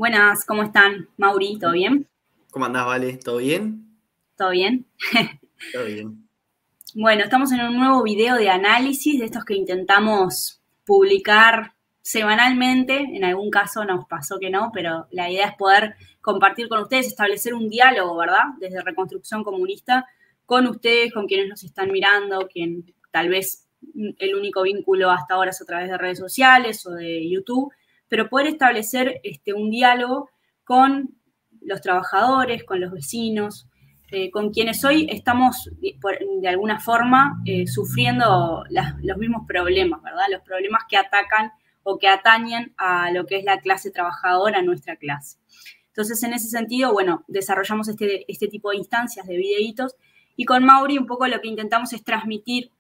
Buenas, ¿cómo están? Mauri, ¿todo bien? ¿Cómo andás, Vale? ¿Todo bien? ¿Todo bien? Todo bien. Bueno, estamos en un nuevo video de análisis de estos que intentamos publicar semanalmente. En algún caso nos pasó que no, pero la idea es poder compartir con ustedes, establecer un diálogo, ¿verdad? Desde Reconstrucción Comunista, con ustedes, con quienes nos están mirando, quien tal vez el único vínculo hasta ahora es a través de redes sociales o de YouTube, pero poder establecer un diálogo con los trabajadores, con los vecinos, con quienes hoy estamos de alguna forma sufriendo los mismos problemas, ¿verdad? Los problemas que atacan o que atañen a lo que es la clase trabajadora, nuestra clase. Entonces, en ese sentido, bueno, desarrollamos este tipo de instancias, de videitos, y con Mauri un poco lo que intentamos es transmitir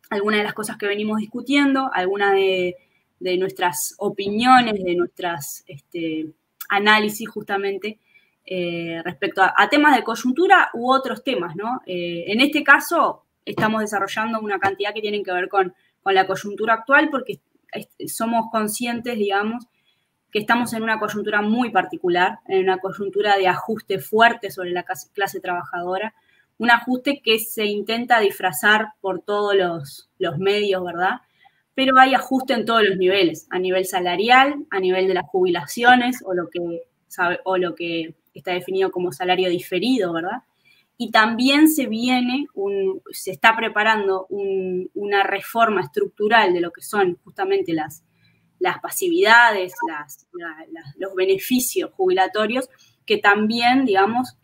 algunas de las cosas que venimos discutiendo, algunas de nuestras opiniones, de nuestras análisis justamente respecto a temas de coyuntura u otros temas, ¿no? En este caso estamos desarrollando una cantidad que tienen que ver con la coyuntura actual porque somos conscientes, digamos, que estamos en una coyuntura muy particular, en una coyuntura de ajuste fuerte sobre la clase trabajadora, un ajuste que se intenta disfrazar por todos los medios, ¿verdad? Pero hay ajuste en todos los niveles, a nivel salarial, a nivel de las jubilaciones o lo que está definido como salario diferido, ¿verdad? Y también se está preparando una reforma estructural de lo que son justamente las pasividades, los beneficios jubilatorios que también, digamos,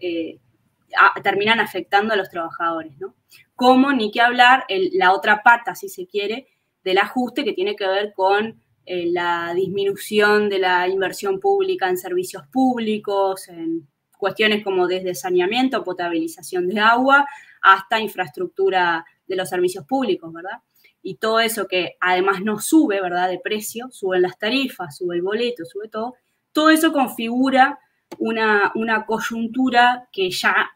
terminan afectando a los trabajadores, ¿no? Como ni que hablar la otra pata, si se quiere, del ajuste que tiene que ver con la disminución de la inversión pública en servicios públicos, en cuestiones como desde saneamiento, potabilización de agua, hasta infraestructura de los servicios públicos, ¿verdad? Y todo eso que además no sube, ¿verdad?, de precio, suben las tarifas, sube el boleto, sube todo eso configura una coyuntura que ya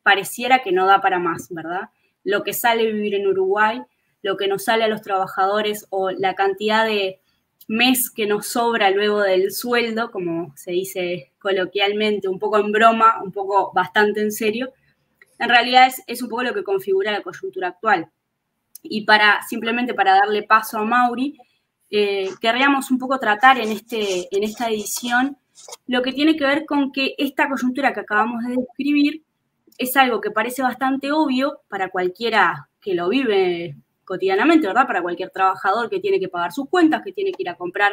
pareciera que no da para más, ¿verdad? Lo que sale vivir en Uruguay, lo que nos sale a los trabajadores o la cantidad de mes que nos sobra luego del sueldo, como se dice coloquialmente, un poco en broma, un poco bastante en serio, en realidad es un poco lo que configura la coyuntura actual. Y simplemente para darle paso a Mauri, querríamos un poco tratar en esta edición lo que tiene que ver con que esta coyuntura que acabamos de describir es algo que parece bastante obvio para cualquiera que lo vive cotidianamente, ¿verdad? Para cualquier trabajador que tiene que pagar sus cuentas, que tiene que ir a comprar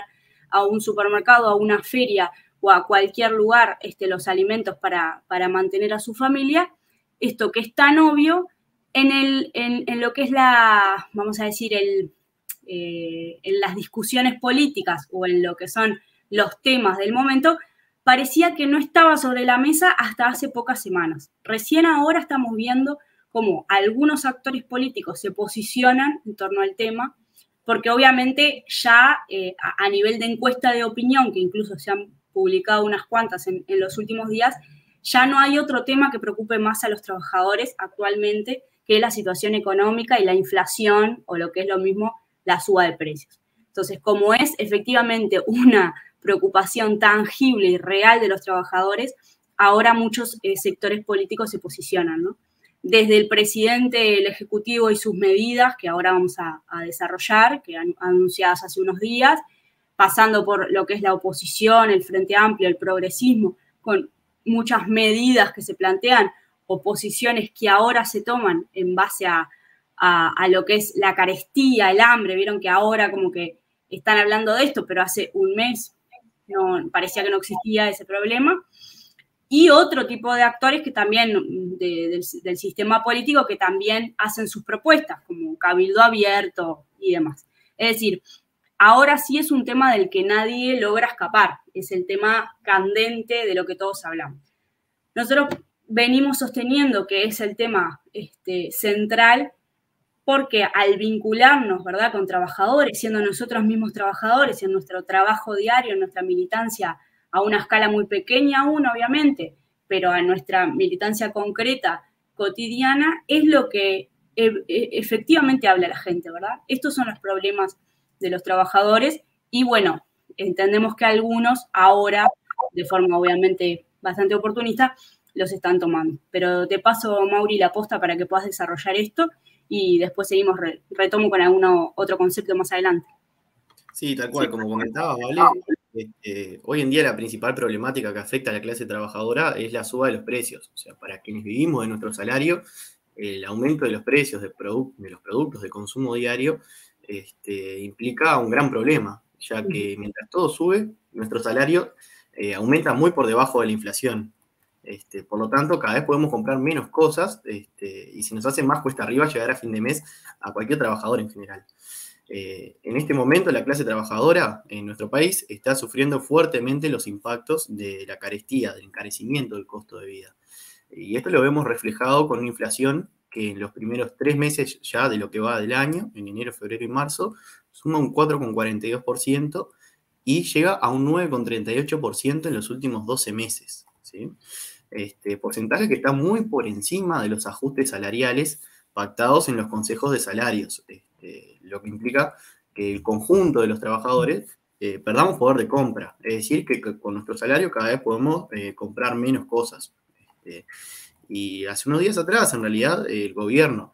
a un supermercado, a una feria o a cualquier lugar los alimentos para mantener a su familia. Esto que es tan obvio en lo que es vamos a decir, en las discusiones políticas o en lo que son los temas del momento, parecía que no estaba sobre la mesa hasta hace pocas semanas. Recién ahora estamos viendo cómo algunos actores políticos se posicionan en torno al tema, porque obviamente ya a nivel de encuesta de opinión, que incluso se han publicado unas cuantas en los últimos días, ya no hay otro tema que preocupe más a los trabajadores actualmente que la situación económica y la inflación, o lo que es lo mismo, la suba de precios. Entonces, como es efectivamente una preocupación tangible y real de los trabajadores, ahora muchos sectores políticos se posicionan, ¿no? Desde el presidente, el Ejecutivo y sus medidas, que ahora vamos a desarrollar, que han anunciadas hace unos días, pasando por lo que es la oposición, el Frente Amplio, el progresismo, con muchas medidas que se plantean o posiciones que ahora se toman en base a lo que es la carestía, el hambre. Vieron que ahora como que están hablando de esto, pero hace un mes parecía que no existía ese problema. Y otro tipo de actores que también, del sistema político, que también hacen sus propuestas, como Cabildo Abierto y demás. Es decir, ahora sí es un tema del que nadie logra escapar, es el tema candente de lo que todos hablamos. Nosotros venimos sosteniendo que es el tema central porque al vincularnos, ¿verdad?, con trabajadores, siendo nosotros mismos trabajadores, en nuestro trabajo diario, en nuestra militancia a una escala muy pequeña aún, obviamente, pero a nuestra militancia concreta, cotidiana, es lo que efectivamente habla la gente, ¿verdad? Estos son los problemas de los trabajadores y, bueno, entendemos que algunos ahora de forma obviamente bastante oportunista, los están tomando. Pero te paso, Mauri, la posta para que puedas desarrollar esto y después seguimos, retomo con algún otro concepto más adelante. Sí, tal cual, como comentabas, ¿vale? Hoy en día la principal problemática que afecta a la clase trabajadora es la suba de los precios. O sea, para quienes vivimos de nuestro salario, el aumento de los precios de los productos de consumo diario implica un gran problema, ya que mientras todo sube, nuestro salario aumenta muy por debajo de la inflación. Por lo tanto, cada vez podemos comprar menos cosas y se nos hace más cuesta arriba llegar a fin de mes a cualquier trabajador en general. En este momento la clase trabajadora en nuestro país está sufriendo fuertemente los impactos de la carestía, del encarecimiento del costo de vida. Y esto lo vemos reflejado con una inflación que en los primeros 3 meses ya de lo que va del año, en enero, febrero y marzo, suma un 4,42% y llega a un 9,38% en los últimos 12 meses, ¿sí? Porcentaje que está muy por encima de los ajustes salariales pactados en los consejos de salarios, lo que implica que el conjunto de los trabajadores perdamos poder de compra, es decir, que con nuestro salario cada vez podemos comprar menos cosas. Y hace unos días atrás, en realidad, el gobierno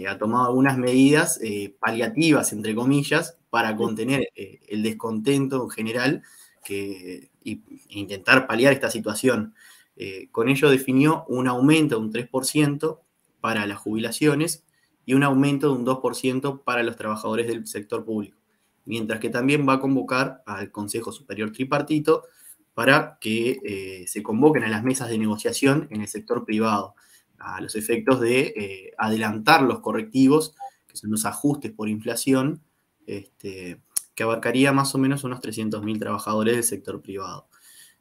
ha tomado algunas medidas paliativas, entre comillas, para contener el descontento en general e intentar paliar esta situación. Con ello definió un aumento de un 3% para las jubilaciones y un aumento de un 2% para los trabajadores del sector público, mientras que también va a convocar al Consejo Superior Tripartito para que se convoquen a las mesas de negociación en el sector privado, a los efectos de adelantar los correctivos, que son los ajustes por inflación, que abarcaría más o menos unos 300.000 trabajadores del sector privado.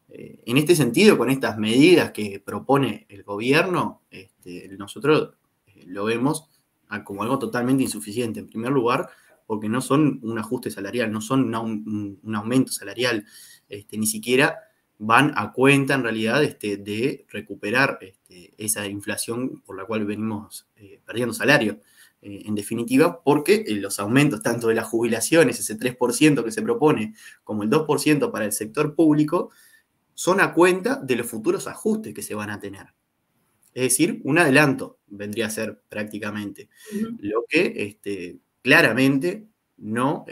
En este sentido, con estas medidas que propone el gobierno, nosotros lo vemos como algo totalmente insuficiente. En primer lugar, porque no son un ajuste salarial, no son un aumento salarial, ni siquiera van a cuenta en realidad de recuperar esa inflación por la cual venimos perdiendo salario. En definitiva, porque los aumentos tanto de las jubilaciones, ese 3% que se propone, como el 2% para el sector público, son a cuenta de los futuros ajustes que se van a tener. Es decir, un adelanto vendría a ser prácticamente, lo que claramente no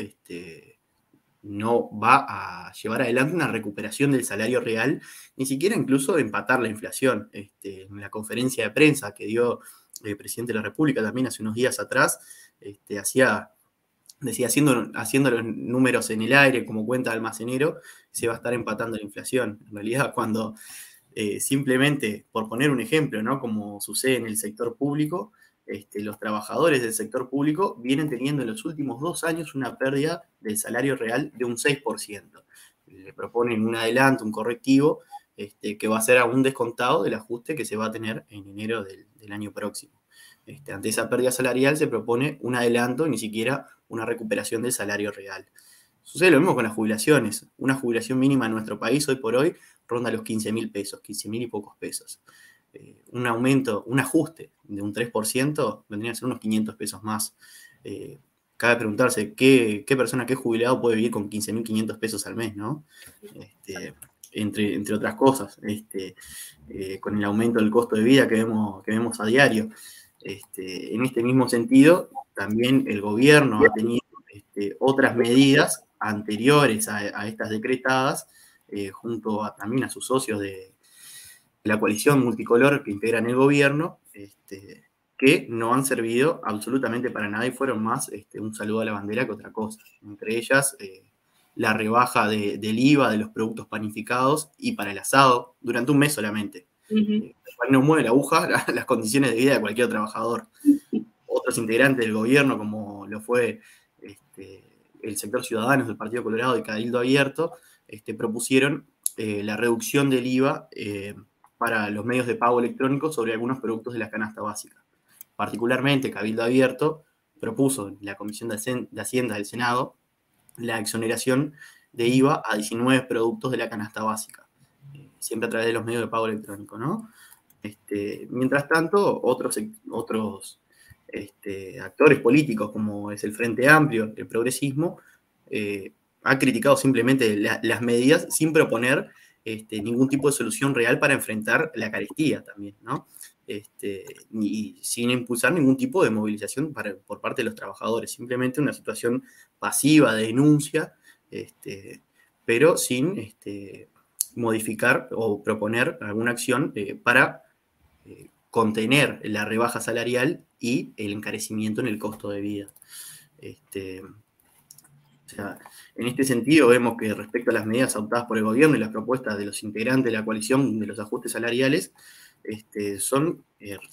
va a llevar adelante una recuperación del salario real, ni siquiera incluso empatar la inflación. En la conferencia de prensa que dio el presidente de la República también hace unos días atrás, decía, haciendo los números en el aire, como cuenta Almacenero, se va a estar empatando la inflación. En realidad, cuando simplemente, por poner un ejemplo, ¿no? Como sucede en el sector público, los trabajadores del sector público vienen teniendo en los últimos 2 años una pérdida del salario real de un 6%. Le proponen un adelanto, un correctivo, que va a ser aún descontado del ajuste que se va a tener en enero del año próximo. Ante esa pérdida salarial se propone un adelanto y ni siquiera una recuperación del salario real. Sucede lo mismo con las jubilaciones. Una jubilación mínima en nuestro país hoy por hoy ronda los 15.000 pesos, 15.000 y pocos pesos. Un aumento, un ajuste de un 3% vendría a ser unos 500 pesos más. Cabe preguntarse qué persona, qué jubilado puede vivir con 15.500 pesos al mes, ¿no? Entre otras cosas, con el aumento del costo de vida que vemos a diario. En este mismo sentido, también el gobierno ha tenido otras medidas anteriores a estas decretadas, junto también a sus socios de la coalición multicolor que integran el gobierno, que no han servido absolutamente para nada y fueron más un saludo a la bandera que otra cosa. Entre ellas, la rebaja del IVA de los productos panificados y para el asado durante un mes solamente. No mueve la aguja las condiciones de vida de cualquier trabajador. Otros integrantes del gobierno, como lo fue el sector Ciudadanos del Partido Colorado y Cabildo Abierto, propusieron la reducción del IVA para los medios de pago electrónicos sobre algunos productos de la canasta básica. Particularmente, Cabildo Abierto propuso en la Comisión de Hacienda del Senado la exoneración de IVA a 19 productos de la canasta básica, siempre a través de los medios de pago electrónico, ¿no? Mientras tanto, otros actores políticos, como es el Frente Amplio, el progresismo, ha criticado simplemente las medidas sin proponer ningún tipo de solución real para enfrentar la carestía también, ¿no? Y sin impulsar ningún tipo de movilización por parte de los trabajadores, simplemente una situación pasiva de denuncia, pero sin modificar o proponer alguna acción para contener la rebaja salarial y el encarecimiento en el costo de vida. O sea, en este sentido vemos que respecto a las medidas adoptadas por el gobierno y las propuestas de los integrantes de la coalición de los ajustes salariales, son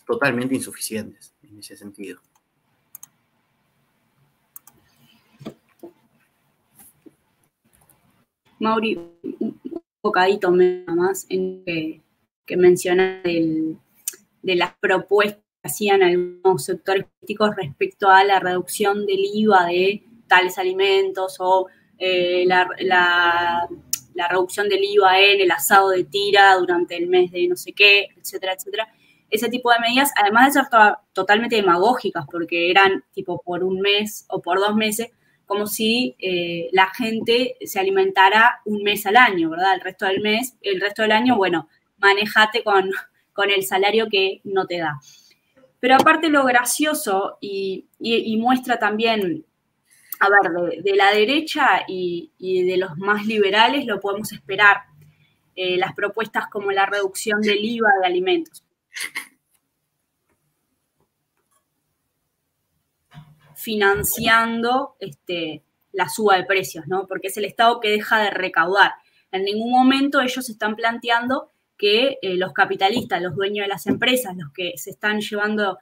totalmente insuficientes en ese sentido. Mauri, un bocadito más en que mencionas de las propuestas que hacían algunos sectores políticos respecto a la reducción del IVA de tales alimentos o la reducción del IVA en el asado de tira durante el mes de no sé qué, etcétera, etcétera. Ese tipo de medidas, además de ser totalmente demagógicas, porque eran tipo por un mes o por 2 meses, como si la gente se alimentara un mes al año, ¿verdad? El resto del año, bueno, manejate con el salario que no te da. Pero aparte lo gracioso y muestra también, a ver, de la derecha y de los más liberales lo podemos esperar, las propuestas como la reducción del IVA de alimentos. Financiando la suba de precios, ¿no? Porque es el Estado que deja de recaudar. En ningún momento ellos están planteando que los capitalistas, los dueños de las empresas, los que se están llevando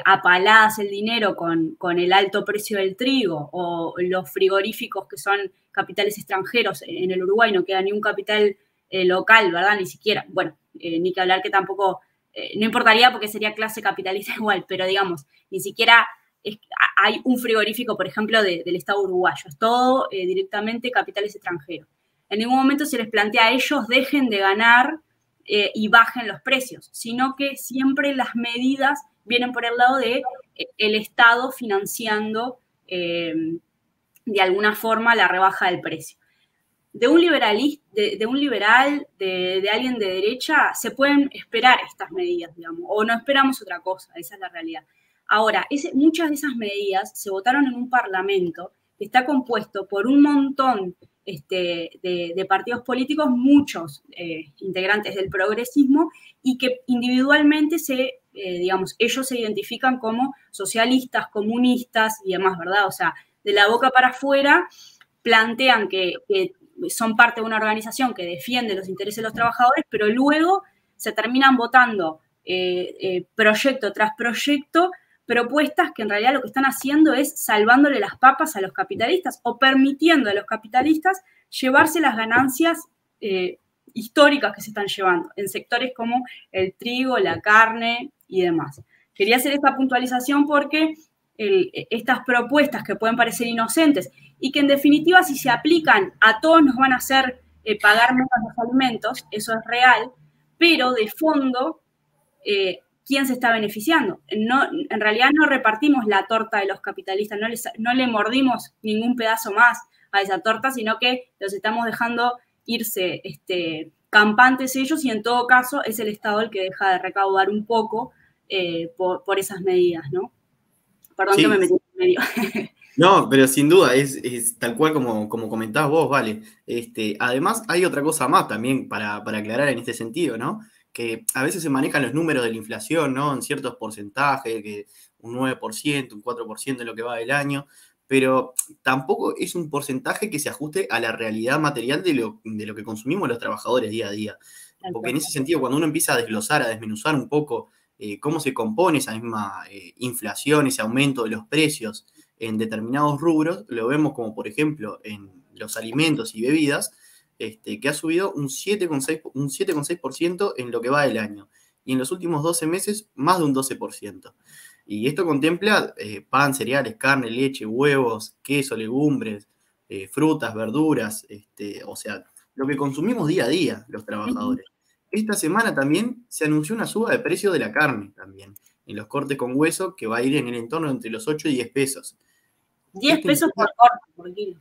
a paladas el dinero con el alto precio del trigo, o los frigoríficos que son capitales extranjeros, en el Uruguay no queda ni un capital local, ¿verdad? Ni siquiera, bueno, ni que hablar que tampoco, no importaría porque sería clase capitalista igual, pero digamos, ni siquiera hay un frigorífico, por ejemplo, del Estado uruguayo. Es todo directamente capitales extranjeros. En ningún momento se les plantea a ellos dejen de ganar y bajen los precios, sino que siempre las medidas vienen por el lado de el Estado financiando de alguna forma la rebaja del precio. De un liberalista, de alguien de derecha, se pueden esperar estas medidas, digamos, o no esperamos otra cosa, esa es la realidad. Ahora, muchas de esas medidas se votaron en un parlamento que está compuesto por un montón de partidos políticos, muchos integrantes del progresismo, y que individualmente digamos, ellos se identifican como socialistas, comunistas y demás, ¿verdad? O sea, de la boca para afuera plantean que son parte de una organización que defiende los intereses de los trabajadores, pero luego se terminan votando proyecto tras proyecto propuestas que en realidad lo que están haciendo es salvándole las papas a los capitalistas o permitiendo a los capitalistas llevarse las ganancias históricas que se están llevando en sectores como el trigo, la carne y demás. Quería hacer esta puntualización porque estas propuestas que pueden parecer inocentes y que en definitiva si se aplican a todos nos van a hacer pagar menos los alimentos, eso es real, pero de fondo ¿quién se está beneficiando? No, en realidad no repartimos la torta de los capitalistas, no le mordimos ningún pedazo más a esa torta, sino que los estamos dejando irse campantes ellos y en todo caso es el Estado el que deja de recaudar un poco por esas medidas, ¿no? Perdón sí. Que me metí en medio. No, pero sin duda, es tal cual como comentabas vos, Vale. Además, hay otra cosa más también para aclarar en este sentido, ¿no? Que a veces se manejan los números de la inflación, ¿no? En ciertos porcentajes, que un 9%, un 4% en lo que va del año, pero tampoco es un porcentaje que se ajuste a la realidad material de lo que consumimos los trabajadores día a día. Porque en ese sentido, cuando uno empieza a desglosar, a desmenuzar un poco cómo se compone esa misma inflación, ese aumento de los precios en determinados rubros, lo vemos como, por ejemplo, en los alimentos y bebidas, que ha subido un 7,6% en lo que va del año. Y en los últimos 12 meses, más de un 12%. Y esto contempla pan, cereales, carne, leche, huevos, queso, legumbres, frutas, verduras, o sea, lo que consumimos día a día los trabajadores. Esta semana también se anunció una suba de precio de la carne también, en los cortes con hueso, que va a ir en el entorno entre los 8 y 10 pesos. 10 pesos por corte, por kilo.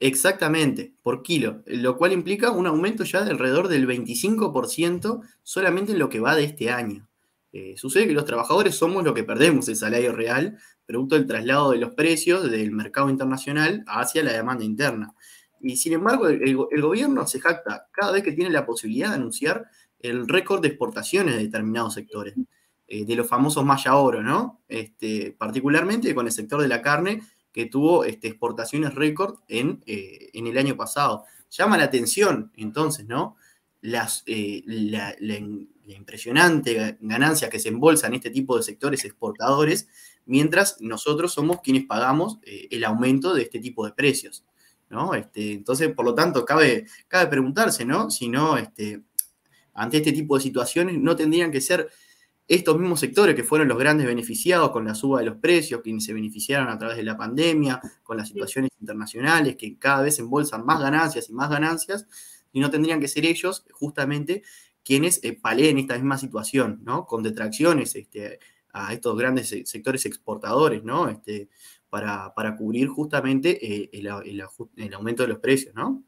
Exactamente, por kilo, lo cual implica un aumento ya de alrededor del 25% solamente en lo que va de este año. Sucede que los trabajadores somos los que perdemos el salario real, producto del traslado de los precios del mercado internacional hacia la demanda interna. Y sin embargo, el gobierno se jacta cada vez que tiene la posibilidad de anunciar el récord de exportaciones de determinados sectores, de los famosos malla oro, ¿no? Particularmente con el sector de la carne, que tuvo exportaciones récord en el año pasado. Llama la atención, entonces, ¿no? La impresionante ganancia que se embolsa en este tipo de sectores exportadores, mientras nosotros somos quienes pagamos el aumento de este tipo de precios, ¿no? Entonces, por lo tanto, cabe preguntarse, ¿no? Si no, ante este tipo de situaciones, no tendrían que ser estos mismos sectores que fueron los grandes beneficiados con la suba de los precios, quienes se beneficiaron a través de la pandemia, con las situaciones internacionales que cada vez embolsan más ganancias, y no tendrían que ser ellos justamente quienes paleen esta misma situación, ¿no? Con detracciones a estos grandes sectores exportadores, ¿no? Para cubrir justamente el aumento de los precios, ¿no?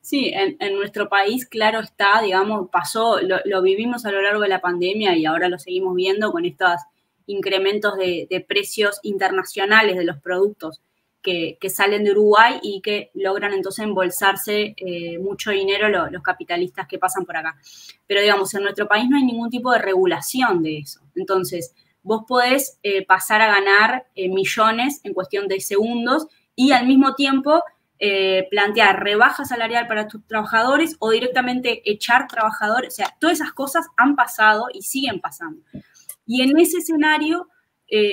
Sí, en nuestro país, claro está, digamos, pasó, lo vivimos a lo largo de la pandemia y ahora lo seguimos viendo con estos incrementos de precios internacionales de los productos que salen de Uruguay y que logran entonces embolsarse mucho dinero los capitalistas que pasan por acá. Pero digamos, en nuestro país no hay ningún tipo de regulación de eso. Entonces, vos podés pasar a ganar millones en cuestión de segundos y al mismo tiempo plantear rebaja salarial para tus trabajadores o directamente echar trabajadores. O sea, todas esas cosas han pasado y siguen pasando. Y en ese escenario,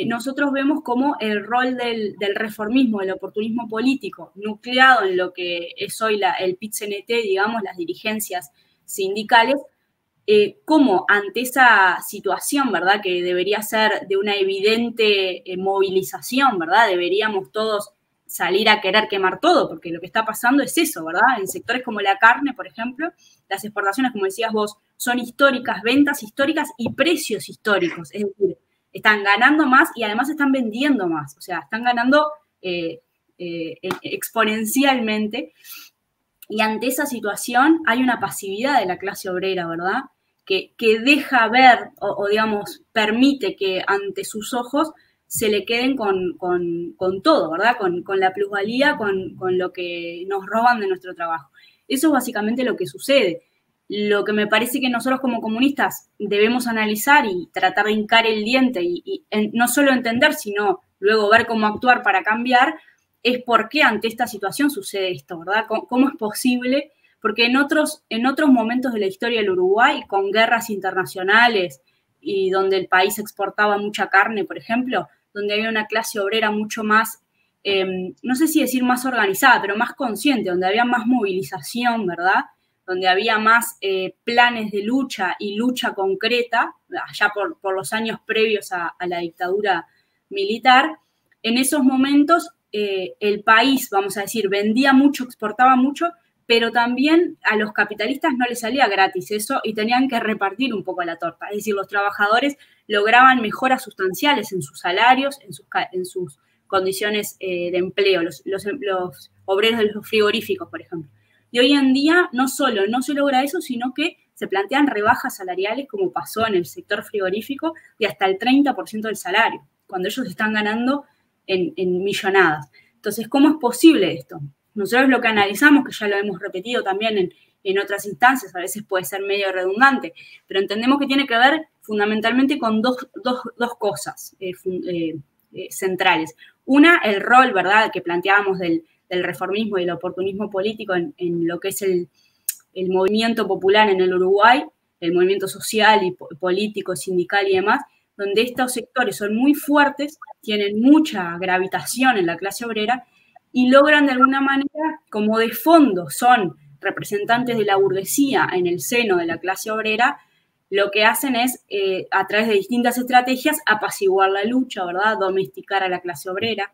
nosotros vemos como el rol del reformismo, del oportunismo político, nucleado en lo que es hoy el PIT-CNT, digamos, las dirigencias sindicales, cómo ante esa situación, ¿verdad?, que debería ser de una evidente movilización, ¿verdad?, deberíamos todos salir a querer quemar todo, porque lo que está pasando es eso, ¿verdad? En sectores como la carne, por ejemplo, las exportaciones, como decías vos, son históricas, ventas históricas y precios históricos, es decir, están ganando más y además están vendiendo más, o sea, están ganando exponencialmente. Y ante esa situación hay una pasividad de la clase obrera, ¿verdad? Que deja ver o, digamos, permite que ante sus ojos se le queden con todo, ¿verdad? Con la plusvalía, con lo que nos roban de nuestro trabajo. Eso es básicamente lo que sucede. Lo que me parece que nosotros como comunistas debemos analizar y tratar de hincar el diente y no solo entender, sino luego ver cómo actuar para cambiar, es por qué ante esta situación sucede esto, ¿verdad? ¿Cómo es posible? Porque en otros momentos de la historia del Uruguay, con guerras internacionales y donde el país exportaba mucha carne, por ejemplo, donde había una clase obrera mucho más, no sé si decir más organizada, pero más consciente, donde había más movilización, ¿verdad? Donde había más planes de lucha y lucha concreta, allá por los años previos a la dictadura militar, en esos momentos el país, vamos a decir, vendía mucho, exportaba mucho, pero también a los capitalistas no les salía gratis eso y tenían que repartir un poco la torta. Es decir, los trabajadores lograban mejoras sustanciales en sus salarios, en sus condiciones de empleo, los obreros de los frigoríficos, por ejemplo. Y hoy en día no solo no se logra eso, sino que se plantean rebajas salariales, como pasó en el sector frigorífico, de hasta el 30% del salario, cuando ellos están ganando en millonadas. Entonces, ¿cómo es posible esto? Nosotros lo que analizamos, que ya lo hemos repetido también en otras instancias, a veces puede ser medio redundante, pero entendemos que tiene que ver fundamentalmente con dos cosas centrales. Una, el rol, ¿verdad?, que planteábamos del reformismo y el oportunismo político en lo que es el movimiento popular en el Uruguay, el movimiento social y político, sindical y demás, donde estos sectores son muy fuertes, tienen mucha gravitación en la clase obrera y logran de alguna manera, como de fondo son representantes de la burguesía en el seno de la clase obrera, lo que hacen es, a través de distintas estrategias, apaciguar la lucha, ¿verdad?, domesticar a la clase obrera,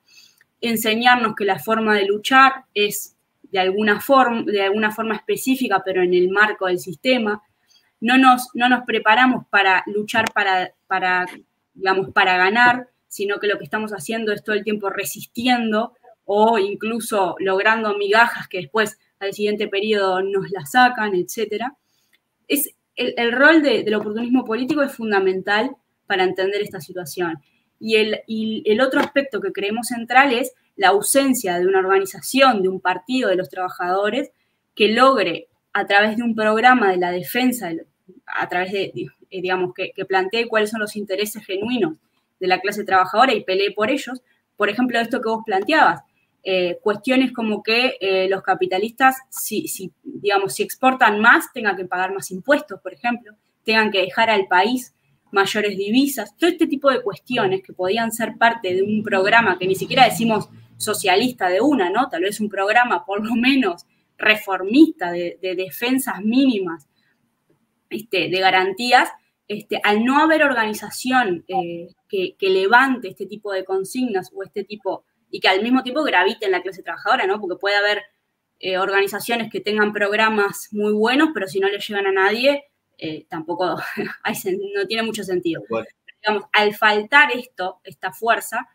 enseñarnos que la forma de luchar es de alguna forma específica, pero en el marco del sistema. No nos preparamos para luchar digamos, para ganar, sino que lo que estamos haciendo es todo el tiempo resistiendo o incluso logrando migajas que después al siguiente periodo nos las sacan, etcétera. El rol del oportunismo político es fundamental para entender esta situación. Y el otro aspecto que creemos central es la ausencia de una organización, de un partido de los trabajadores que logre, a través de un programa de la defensa, a través de, digamos, que plantee cuáles son los intereses genuinos de la clase trabajadora y pelee por ellos. Por ejemplo, esto que vos planteabas, cuestiones como que los capitalistas, si exportan más, tengan que pagar más impuestos, por ejemplo, tengan que dejar al país mayores divisas, todo este tipo de cuestiones que podían ser parte de un programa que ni siquiera decimos socialista de una, ¿no? Tal vez un programa por lo menos reformista de defensas mínimas, de garantías, al no haber organización que levante este tipo de consignas o este tipo, y que al mismo tiempo gravite en la clase trabajadora, ¿no? Porque puede haber organizaciones que tengan programas muy buenos, pero si no le llegan a nadie, tampoco no tiene mucho sentido. Bueno. Digamos, al faltar esta fuerza,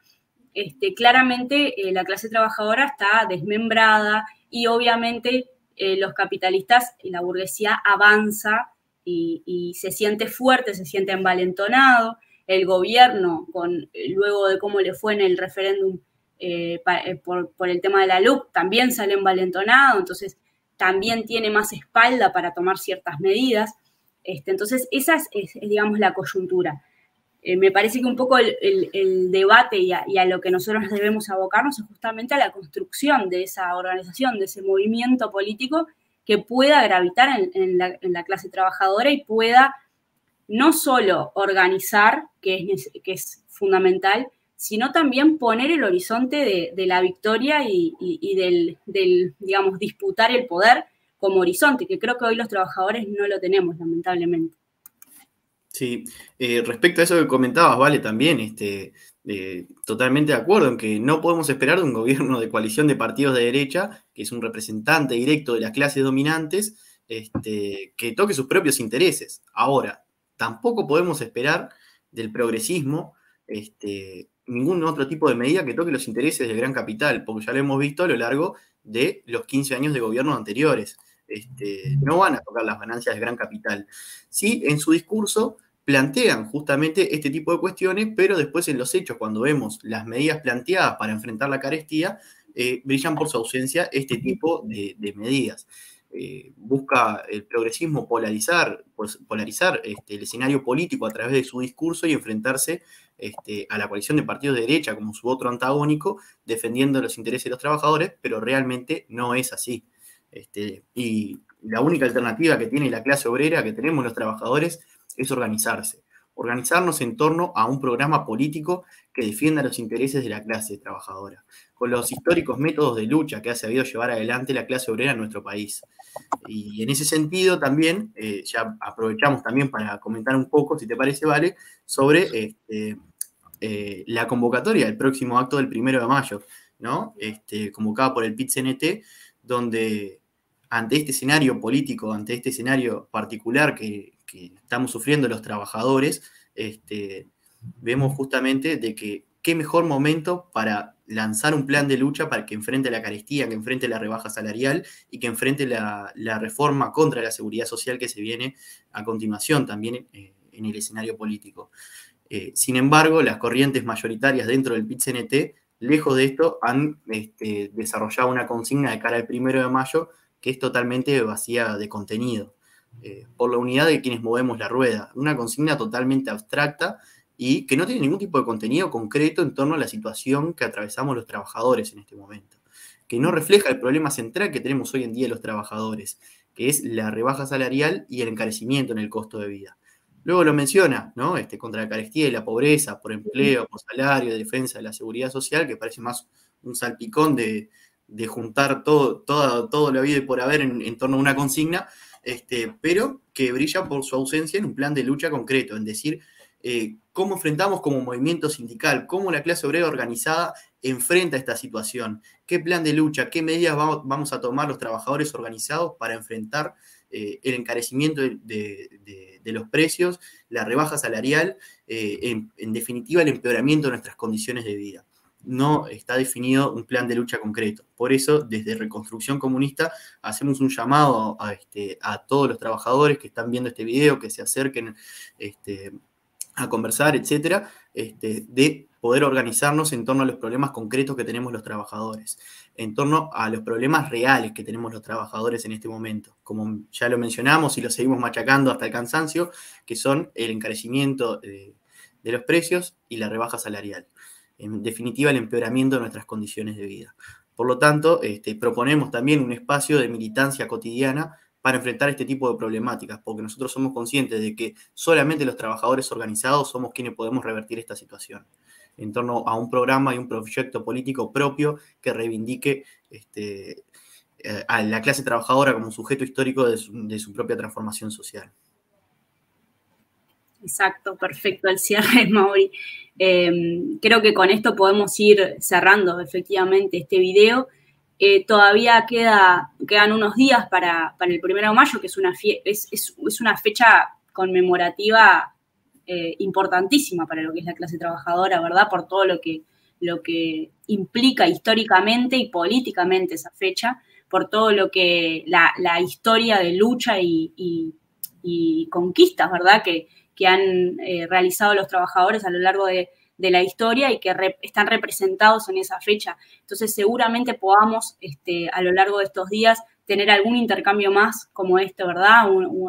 claramente la clase trabajadora está desmembrada y obviamente los capitalistas y la burguesía avanza y se siente fuerte, se siente envalentonado. El gobierno, luego de cómo le fue en el referéndum por el tema de la LUC, también sale envalentonado, entonces también tiene más espalda para tomar ciertas medidas. Entonces, esa es, digamos, la coyuntura. Me parece que un poco el debate y a lo que nosotros debemos abocarnos es justamente a la construcción de esa organización, de ese movimiento político que pueda gravitar en la clase trabajadora y pueda no solo organizar, que es fundamental, sino también poner el horizonte de la victoria y del, digamos, disputar el poder como horizonte, que creo que hoy los trabajadores no lo tenemos, lamentablemente. Sí, respecto a eso que comentabas, Vale, también totalmente de acuerdo en que no podemos esperar de un gobierno de coalición de partidos de derecha, que es un representante directo de las clases dominantes, que toque sus propios intereses. Ahora, tampoco podemos esperar del progresismo ningún otro tipo de medida que toque los intereses del gran capital, porque ya lo hemos visto a lo largo de los 15 años de gobierno anteriores. No van a tocar las ganancias del gran capital. Sí, en su discurso plantean justamente este tipo de cuestiones, pero después en los hechos, cuando vemos las medidas planteadas para enfrentar la carestía, brillan por su ausencia este tipo de medidas. Busca el progresismo polarizar el escenario político a través de su discurso y enfrentarse a la coalición de partidos de derecha como su otro antagónico, defendiendo los intereses de los trabajadores, pero realmente no es así. Y la única alternativa que tiene la clase obrera, que tenemos los trabajadores, es organizarse. Organizarnos en torno a un programa político que defienda los intereses de la clase trabajadora, con los históricos métodos de lucha que ha sabido llevar adelante la clase obrera en nuestro país. Y en ese sentido también, ya aprovechamos también para comentar un poco, si te parece, Vale, sobre la convocatoria del próximo acto del 1 de mayo, ¿no? Convocada por el PIT-CNT, donde ante este escenario político, ante este escenario particular que estamos sufriendo los trabajadores, vemos justamente de que qué mejor momento para lanzar un plan de lucha para que enfrente la carestía, que enfrente la rebaja salarial y que enfrente la reforma contra la seguridad social que se viene a continuación también en el escenario político. Sin embargo, las corrientes mayoritarias dentro del PIT-CNT, lejos de esto, han desarrollado una consigna de cara al 1 de mayo que es totalmente vacía de contenido. Por la unidad de quienes movemos la rueda. Una consigna totalmente abstracta y que no tiene ningún tipo de contenido concreto en torno a la situación que atravesamos los trabajadores en este momento. Que no refleja el problema central que tenemos hoy en día los trabajadores, que es la rebaja salarial y el encarecimiento en el costo de vida. Luego lo menciona, ¿no? Contra la carestía y la pobreza, por empleo, por salario, de defensa de la seguridad social, que parece más un salpicón de juntar todo la vida y por haber en torno a una consigna, pero que brilla por su ausencia en un plan de lucha concreto, en decir cómo enfrentamos como movimiento sindical, cómo la clase obrera organizada enfrenta esta situación, qué plan de lucha, qué medidas vamos a tomar los trabajadores organizados para enfrentar el encarecimiento de los precios, la rebaja salarial, en definitiva el empeoramiento de nuestras condiciones de vida. no está definido un plan de lucha concreto. Por eso, desde Reconstrucción Comunista, hacemos un llamado a todos los trabajadores que están viendo este video, que se acerquen a conversar, etcétera, de poder organizarnos en torno a los problemas concretos que tenemos los trabajadores, en torno a los problemas reales que tenemos los trabajadores en este momento, como ya lo mencionamos y lo seguimos machacando hasta el cansancio, que son el encarecimiento de los precios y la rebaja salarial. En definitiva, el empeoramiento de nuestras condiciones de vida. Por lo tanto, proponemos también un espacio de militancia cotidiana para enfrentar este tipo de problemáticas, porque nosotros somos conscientes de que solamente los trabajadores organizados somos quienes podemos revertir esta situación, en torno a un programa y un proyecto político propio que reivindique a la clase trabajadora como un sujeto histórico de su propia transformación social. Exacto, perfecto el cierre, Mauri. Creo que con esto podemos ir cerrando efectivamente este video. Todavía quedan unos días para el 1 de mayo, que es una fecha conmemorativa importantísima para lo que es la clase trabajadora, ¿verdad? Por todo lo que implica históricamente y políticamente esa fecha, por todo lo que la historia de lucha y conquistas, ¿verdad? Que han realizado los trabajadores a lo largo de la historia y que están representados en esa fecha. Entonces, seguramente podamos, a lo largo de estos días, tener algún intercambio más como este, ¿verdad?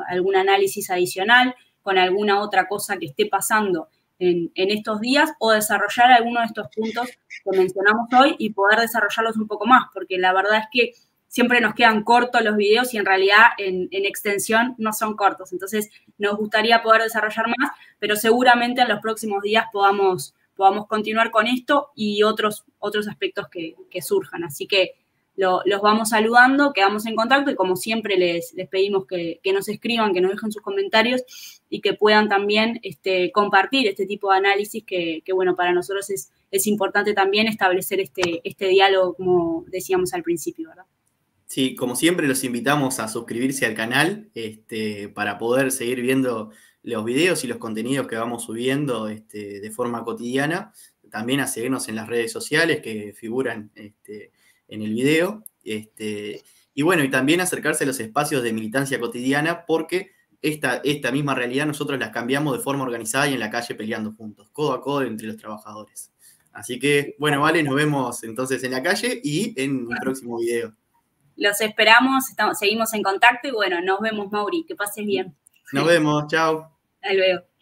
Algún análisis adicional con alguna otra cosa que esté pasando en estos días, o desarrollar alguno de estos puntos que mencionamos hoy y poder desarrollarlos un poco más, porque la verdad es que siempre nos quedan cortos los videos y en realidad en extensión no son cortos. Entonces, nos gustaría poder desarrollar más, pero seguramente en los próximos días podamos continuar con esto y otros aspectos que surjan. Así que los vamos saludando, quedamos en contacto y como siempre les pedimos que nos escriban, que nos dejen sus comentarios y que puedan también compartir este tipo de análisis que bueno, para nosotros es importante también establecer este diálogo, como decíamos al principio, ¿verdad? Sí, como siempre los invitamos a suscribirse al canal para poder seguir viendo los videos y los contenidos que vamos subiendo de forma cotidiana. También a seguirnos en las redes sociales que figuran en el video. Y bueno, y también acercarse a los espacios de militancia cotidiana porque esta misma realidad nosotros las cambiamos de forma organizada y en la calle peleando juntos, codo a codo entre los trabajadores. Así que, bueno, vale, nos vemos entonces en la calle y en un próximo video. Los esperamos, seguimos en contacto y bueno, nos vemos, Mauri, que pases bien. Nos vemos, chao. Hasta luego.